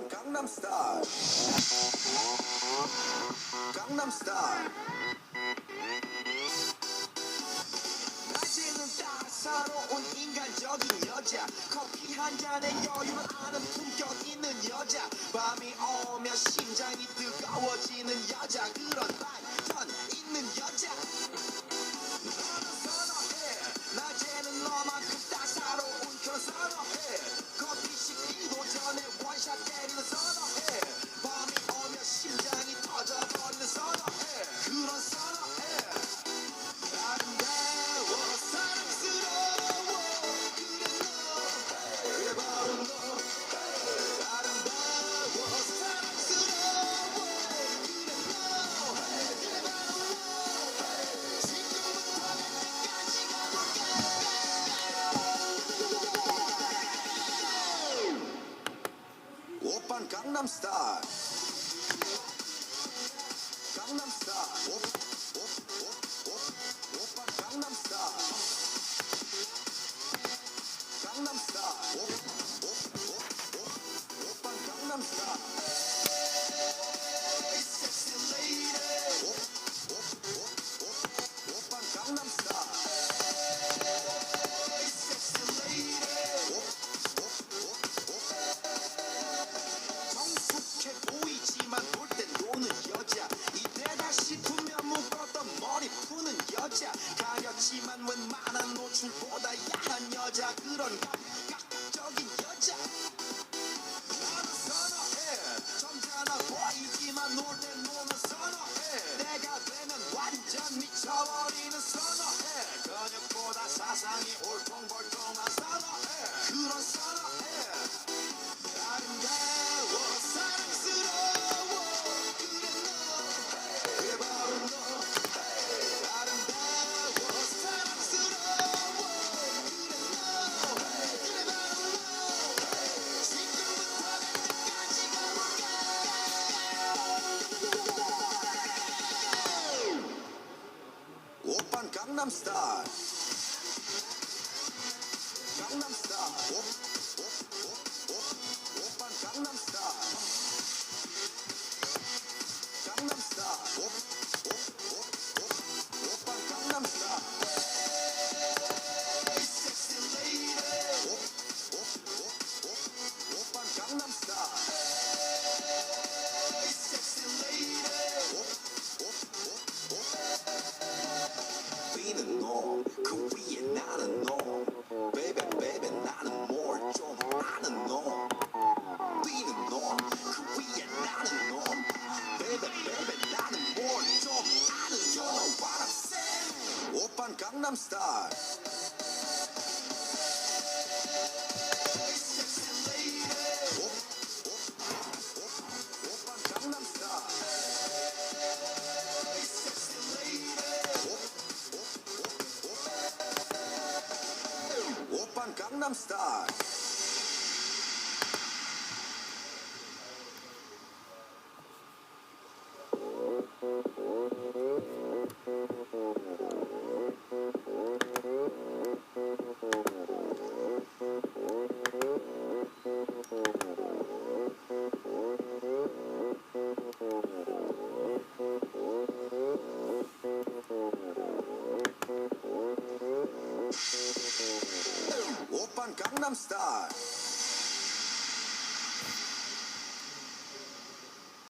오빤 강남스타일 강남스타일 낮에는 따사로운 인간적인 여자 커피 한 잔에 여유를 아는 품격 있는 여자 밤이 오면 심장이 뜨거워지는 여자 그런 반전 있는 여자 너는 선호해 낮에는 너만큼 따사로운 그런 선호해 커피 식기도 전에 원샷 때리는 선호해 밤이 오면 심장이 터져버리는 선호해 그런 선호해 아름다워 사랑스러워 그래 너 그래 바로 너 아름다워 사랑스러워 그래 너 그래 바로 너 지금부터 내까지 가볼까 오빤 강남스타일 강남스타일 오빤 강남스타일 강남스타일 오빤 강남스타일 섹시 레이디 오빤 강남스타일 섹시 레이디 성숙해 보이지만 볼 땐 노는 여자 이때다 싶으면 묶었던 머리 푸는 여자 가렸지만 웬만한 노출보다 야한 여자 그런 감각적인 여자 나는 선호해 점잖아 보이지만 놀 땐 노는 선호해 내가 되면 완전 미쳐버리는 선호해 근육보다 사상이 올통벌통한 선호해 그런 선호해 아름다워 사랑스러워 그래 너 그래 바로 너 아름다워 사랑스러워 그래 너 그래 바로 너 지금부터 내까지 가볼까 오빤 강남스타일 강남스타일 오빤 강남스타일 강남스타일 오빤 강남스타일 섹시 레이디 오빤 강남스타일 섹시 레이디 B는 너, 그 위에 나는 너 Baby baby 나는 뭘 좀 아는 너 B는 너, 그 위에 나는 너 Baby baby 나는 뭘 좀 아는 You know what I'm saying 오빤 강남스타일 Sexy lady 오빤 강남스타일 Sexy lady 오빤 강남스타일 오빤 강남스타일